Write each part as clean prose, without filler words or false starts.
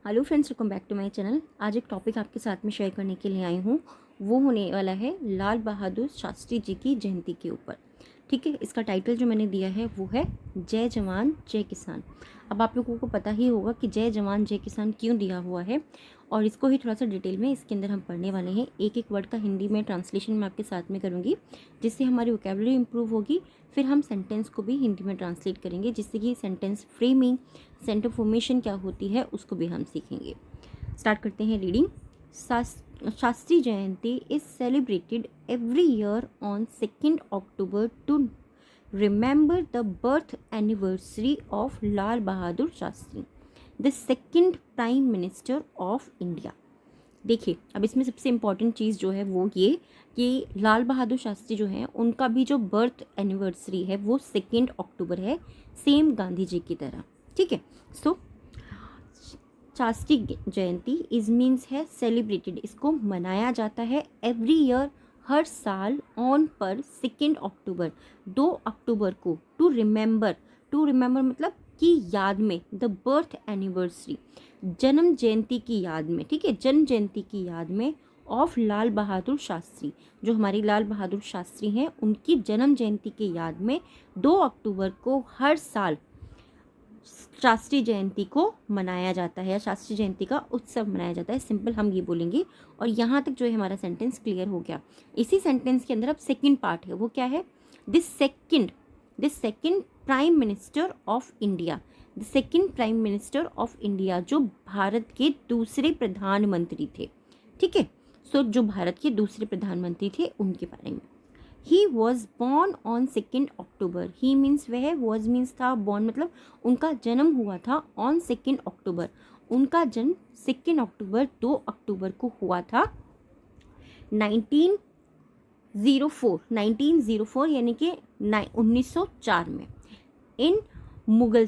Hello friends, welcome back to my channel. आज एक topic आपके साथ में शेयर करने के लिए आई हूँ। वो होने वाला है लाल बहादुर शास्त्री जी की जयंती के ऊपर। ठीक है, इसका टाइटल जो मैंने दिया है वो है जय जवान जय किसान। अब आप लोगों को पता ही होगा कि जय जवान जय किसान क्यों दिया हुआ है, और इसको ही थोड़ा सा डिटेल में इसके अंदर हम पढ़ने वाले हैं। एक एक वर्ड का हिंदी में ट्रांसलेशन मैं आपके साथ में करूँगी, जिससे हमारी वोकेबलरी इंप्रूव होगी। फिर हम सेंटेंस को भी हिंदी में ट्रांसलेट करेंगे, जिससे कि सेंटेंस फ्रेमिंग, सेंटर फॉर्मेशन क्या होती है उसको भी हम सीखेंगे। स्टार्ट करते हैं reading. Shastri Jayanti is celebrated every year on 2 October to remember the birth anniversary of Lal Bahadur Shastri, the second prime minister of India. देखिए, अब इसमें सबसे इम्पॉर्टेंट चीज़ जो है वो ये कि लाल बहादुर शास्त्री जो हैं उनका भी जो बर्थ एनिवर्सरी है वो 2 अक्टूबर है, सेम गांधी जी की तरह। ठीक है, सो शास्त्री जयंती इज मीन्स है सेलिब्रेटेड, इसको मनाया जाता है एवरी ईयर, हर साल, ऑन पर 2 अक्टूबर, 2 अक्टूबर को, टू रिमेंबर मतलब की याद में, द बर्थ एनिवर्सरी जन्म जयंती की याद में। ठीक है, जन्म जयंती की याद में ऑफ लाल बहादुर शास्त्री, जो हमारी लाल बहादुर शास्त्री हैं, उनकी जन्म जयंती की याद में 2 अक्टूबर को हर साल शास्त्री जयंती को मनाया जाता है, या शास्त्री जयंती का उत्सव मनाया जाता है। सिंपल हम ये बोलेंगे। और यहाँ तक जो है हमारा सेंटेंस क्लियर हो गया। इसी सेंटेंस के अंदर अब सेकंड पार्ट है, वो क्या है? This second prime minister of India, the second prime minister of India, जो भारत के दूसरे प्रधानमंत्री थे। ठीक है, सो जो भारत के दूसरे प्रधानमंत्री थे उनके बारे में। He was born on 2 October. He means वह, वॉज मीन्स था, बॉर्न मतलब उनका जन्म हुआ था ऑन 2 अक्टूबर। उनका जन्म 2 अक्टूबर 2 अक्टूबर को हुआ था 1904 यानी कि 1904 में, इन मुगल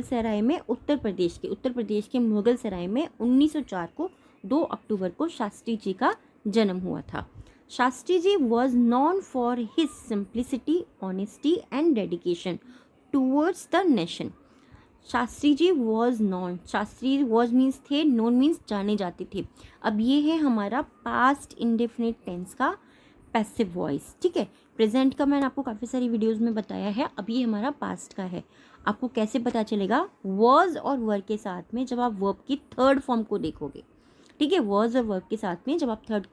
सराय में, उत्तर प्रदेश के मुगल सराय में 1904 को 2 अक्टूबर को शास्त्री जी का जन्म हुआ था। Shastri ji was known for his simplicity, honesty and dedication towards the nation. Shastri ji was known, Shastri was means थे, नॉन मीन्स जाने जाते थे। अब ये है हमारा पास्ट इंडेफिनिट टेंस का पैसिव वॉइस। ठीक है, प्रेजेंट का मैंने आपको काफ़ी सारी वीडियोस में बताया है, अब ये हमारा पास्ट का है। आपको कैसे पता चलेगा? वॉज और वर्ब के साथ में जब आप वर्ब की थर्ड फॉर्म को देखोगे। ठीक है, वॉज और वर्ब के साथ में जब आप वर्ब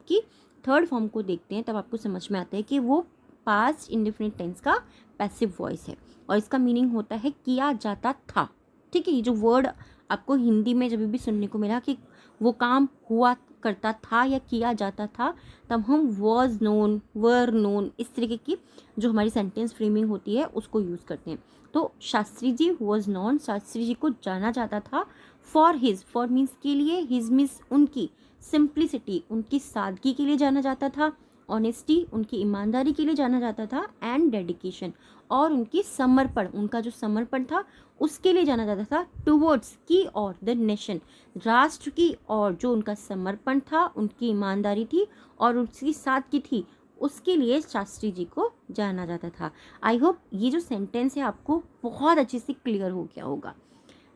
की थर्ड फॉर्म को देखते हैं, तब आपको समझ में आता है कि वो पास्ट इंडेफिनिट टेंस का पैसिव वॉइस है, और इसका मीनिंग होता है किया जाता था। ठीक है, ये जो वर्ड आपको हिंदी में जब भी सुनने को मिला कि वो काम हुआ करता था या किया जाता था, तब हम वॉज नोन, वर नोन, इस तरीके की जो हमारी सेंटेंस फ्रेमिंग होती है उसको यूज़ करते हैं। तो शास्त्री जी वॉज नॉन, शास्त्री जी को जाना जाता था फॉर हिज, फॉर मीन्स के लिए, हिज मीन्स उनकी, सिंप्लिसिटी उनकी सादगी के लिए जाना जाता था, ऑनेस्टी उनकी ईमानदारी के लिए जाना जाता था, एंड डेडिकेशन और उनकी समर्पण, उनका जो समर्पण था उसके लिए जाना जाता था, टूवर्ड्स की और, द नेशन राष्ट्र की और, जो उनका समर्पण था, उनकी ईमानदारी थी और उसकी सादगी थी, उसके लिए शास्त्री जी को जाना जाता था। आई होप ये जो सेंटेंस है आपको बहुत अच्छे से क्लियर हो गया होगा।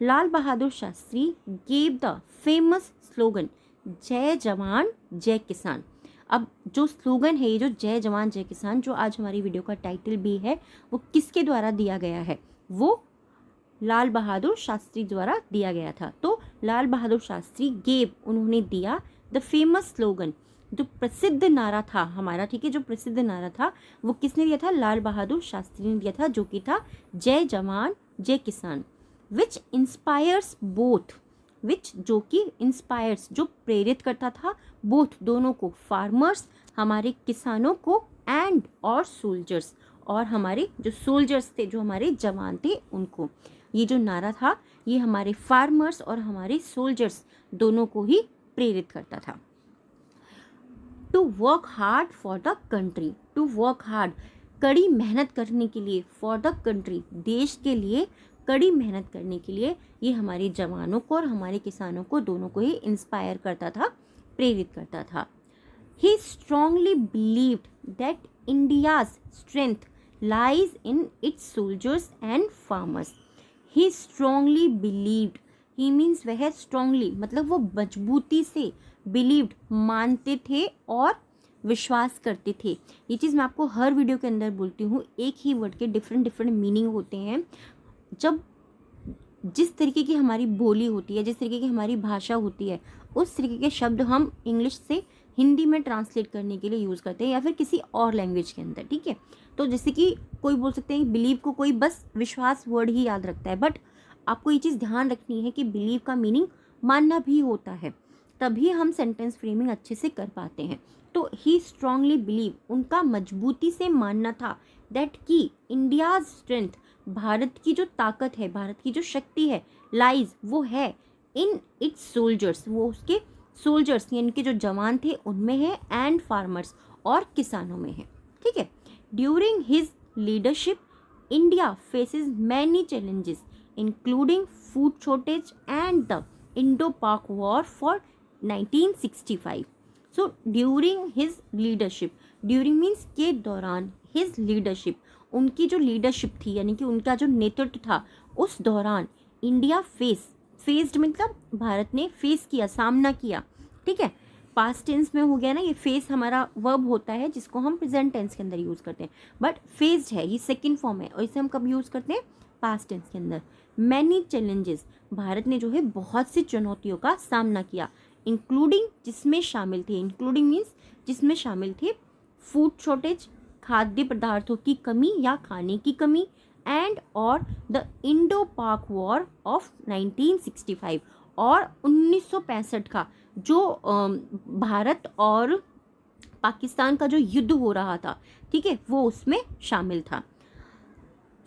Lal Bahadur Shastri gave the famous slogan Jai Jawan जय किसान। अब जो स्लोगन है, ये जो जय जवान जय किसान, जो आज हमारी वीडियो का टाइटल भी है, वो किसके द्वारा दिया गया है? वो लाल बहादुर शास्त्री द्वारा दिया गया था। तो लाल बहादुर शास्त्री गेव, उन्होंने दिया, द फेमस स्लोगन, जो प्रसिद्ध नारा था हमारा। ठीक है, जो प्रसिद्ध नारा था वो किसने दिया था? लाल बहादुर शास्त्री ने दिया था, जो कि था जय जवान जय किसान। विच इंस्पायर्स बोथ, विच जो कि इंस्पायर्स जो प्रेरित करता था, बोथ दोनों को, फार्मर्स हमारे किसानों को, एंड और सोल्जर्स और हमारे जो सोल्जर्स थे, जो हमारे जवान थे, उनको। ये जो नारा था ये हमारे फार्मर्स और हमारे सोल्जर्स दोनों को ही प्रेरित करता था। To work hard for the country, to work hard कड़ी मेहनत करने के लिए, फॉर द कंट्री देश के लिए कड़ी मेहनत करने के लिए, ये हमारे जवानों को और हमारे किसानों को दोनों को ही इंस्पायर करता था, प्रेरित करता था। He strongly believed that India's strength lies in its soldiers and farmers. He strongly believed he means वह स्ट्रांगली मतलब वो मजबूती से, बिलीव्ड मानते थे और विश्वास करते थे। ये चीज़ मैं आपको हर वीडियो के अंदर बोलती हूँ, एक ही वर्ड के डिफरेंट डिफरेंट मीनिंग होते हैं। जब जिस तरीके की हमारी बोली होती है, जिस तरीके की हमारी भाषा होती है, उस तरीके के शब्द हम इंग्लिश से हिंदी में ट्रांसलेट करने के लिए यूज़ करते हैं या फिर किसी और लैंग्वेज के अंदर, ठीक है। तो जैसे कि कोई बोल सकते हैं बिलीव को कोई बस विश्वास वर्ड ही याद रखता है, बट आपको ये चीज़ ध्यान रखनी है कि बिलीव का मीनिंग मानना भी होता है, तभी हम सेंटेंस फ्रेमिंग अच्छे से कर पाते हैं। तो ही स्ट्रांगली बिलीव, उनका मजबूती से मानना था दैट की इंडियाज स्ट्रेंथ, भारत की जो ताकत है, भारत की जो शक्ति है, लाइज वो है इन इट्स सोल्जर्स, वो उसके सोल्जर्स यानी कि जो जवान थे उनमें है, एंड फार्मर्स और किसानों में है, ठीक है। During his leadership India faces many challenges including food shortage and the Indo Pak war for 1965। So during his leadership, during means के दौरान, हिज लीडरशिप उनकी जो लीडरशिप थी यानी कि उनका जो नेतृत्व था, उस दौरान इंडिया फेस्ड मतलब भारत ने फेस किया, सामना किया, ठीक है। पास्ट टेंस में हो गया ना, ये फेस हमारा वर्ब होता है जिसको हम प्रेजेंट टेंस के अंदर यूज़ करते हैं, बट फेस्ड है, ये सेकंड फॉर्म है और इसे हम कब यूज़ करते हैं, पास्ट टेंस के अंदर। मैनी चैलेंजेस, भारत ने जो है बहुत सी चुनौतियों का सामना किया, इंक्लूडिंग जिसमें शामिल थे, इंक्लूडिंग मीन्स जिसमें शामिल थे फूड शॉर्टेज, खाद्य पदार्थों की कमी या खाने की कमी, एंड और the Indo Pak war of 1965, और 1965 का जो भारत और पाकिस्तान का जो युद्ध हो रहा था, ठीक है, वो उसमें शामिल था।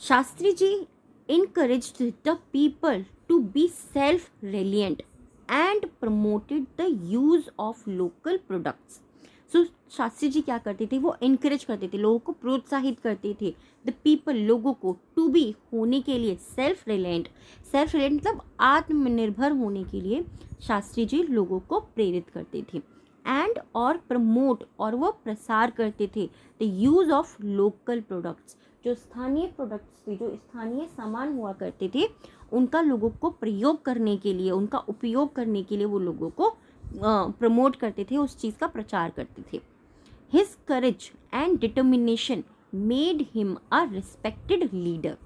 शास्त्री जी encouraged the people to be self-reliant and promoted the use of local products. सो शास्त्री जी क्या करते थे, वो इनकरेज करते थे, लोगों को प्रोत्साहित करते थे, द पीपल लोगों को, टू बी होने के लिए, सेल्फ रिलायंट, सेल्फ रिलायंट मतलब आत्मनिर्भर होने के लिए शास्त्री जी लोगों को प्रेरित करते थे, एंड और प्रमोट और वो प्रसार करते थे the use of local products, जो स्थानीय प्रोडक्ट्स थे, जो स्थानीय सामान हुआ करते थे, उनका लोगों को प्रयोग करने के लिए, उनका उपयोग करने के लिए वो लोगों को प्रमोट करते थे, उस चीज़ का प्रचार करते थे। His courage and determination made him a respected leader.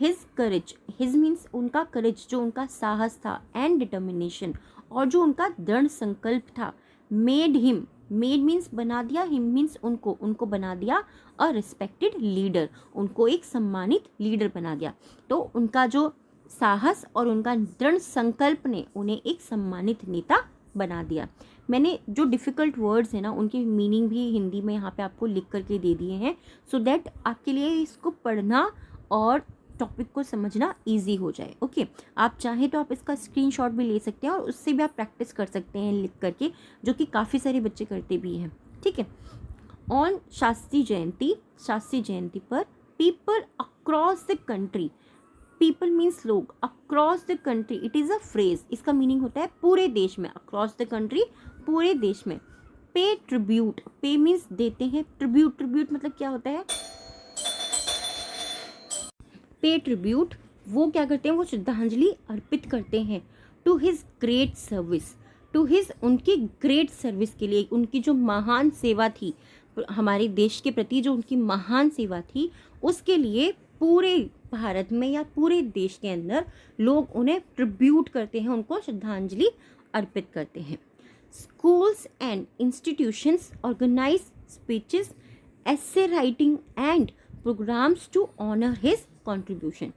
His courage, his means उनका करेज, जो उनका साहस था, एंड डिटर्मिनेशन और जो उनका दृढ़ संकल्प था, मेड हिम, मेड मीन्स बना दिया, हिम मीन्स उनको, उनको बना दिया अ रिस्पेक्टेड लीडर, उनको एक सम्मानित लीडर बना दिया। तो उनका जो साहस और उनका दृढ़ संकल्प ने उन्हें एक सम्मानित नेता बना दिया। मैंने जो डिफ़िकल्ट वर्ड्स हैं ना, उनकी मीनिंग भी हिंदी में यहाँ पे आपको लिख करके दे दिए हैं, सो दैट आपके लिए इसको पढ़ना और टॉपिक को समझना इजी हो जाए। ओके, आप चाहें तो आप इसका स्क्रीनशॉट भी ले सकते हैं और उससे भी आप प्रैक्टिस कर सकते हैं लिख करके, जो कि काफ़ी सारे बच्चे करते भी हैं, ठीक है। ऑन शास्त्री जयंती पर people across the country, people means लोग, across the country it is a phrase, इसका मीनिंग होता है पूरे देश में, अक्रॉस द कंट्री पूरे देश में। पे ट्रिब्यूट, पे मीन्स देते हैं, ट्रिब्यूट, ट्रिब्यूट मतलब क्या होता है, पे ट्रिब्यूट, वो क्या करते हैं, वो श्रद्धांजलि अर्पित करते हैं to his great service, to his, उनकी ग्रेट सर्विस के लिए, उनकी जो महान सेवा थी हमारे देश के प्रति, जो उनकी महान सेवा थी, उसके लिए पूरे भारत में या पूरे देश के अंदर लोग उन्हें ट्रिब्यूट करते हैं, उनको श्रद्धांजलि अर्पित करते हैं। Schools and institutions organise speeches, essay writing and programmes to honour his contribution.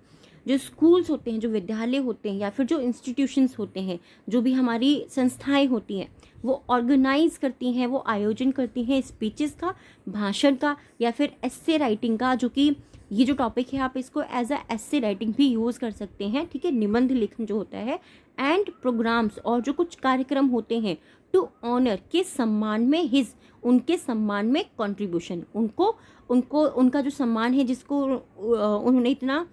जो स्कूल्स होते हैं, जो विद्यालय होते हैं या फिर जो इंस्टीट्यूशंस होते हैं, जो भी हमारी संस्थाएं होती हैं, वो ऑर्गेनाइज करती हैं, वो आयोजन करती हैं स्पीचेस का, भाषण का, या फिर एसे राइटिंग का, जो कि ये जो टॉपिक है आप इसको एज अ एसे राइटिंग भी यूज़ कर सकते हैं, ठीक है, निबंध लेखन जो होता है, एंड प्रोग्राम्स और जो कुछ कार्यक्रम होते हैं, टू ऑनर के सम्मान में, हिज उनके सम्मान में, कंट्रीब्यूशन उनको उनको उनका जो सम्मान है, जिसको उन्होंने इतना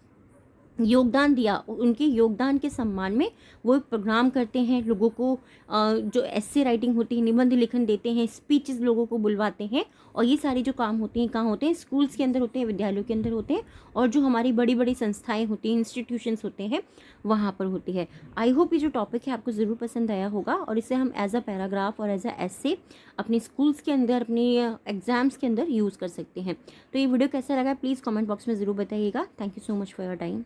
योगदान दिया, उनके योगदान के सम्मान में वो प्रोग्राम करते हैं, लोगों को जो एस्से राइटिंग होती है, निबंध लेखन देते हैं, स्पीचेस लोगों को बुलवाते हैं। और ये सारे जो काम होते हैं कहाँ होते हैं? स्कूल्स के अंदर होते हैं, विद्यालयों के अंदर होते हैं, और जो हमारी बड़ी बड़ी संस्थाएं होती हैं, इंस्टीट्यूशंस होते हैं, वहाँ पर होती है। आई होप ये जो टॉपिक है आपको ज़रूर पसंद आया होगा, और इसे हम एज अ पैराग्राफ और एज अ एस्से अपने स्कूल्स के अंदर, अपनी एग्ज़ाम्स के अंदर यूज़ कर सकते हैं। तो ये वीडियो कैसा लगा प्लीज़ कमेंट बॉक्स में ज़रूर बताइएगा। Thank you so much for your time.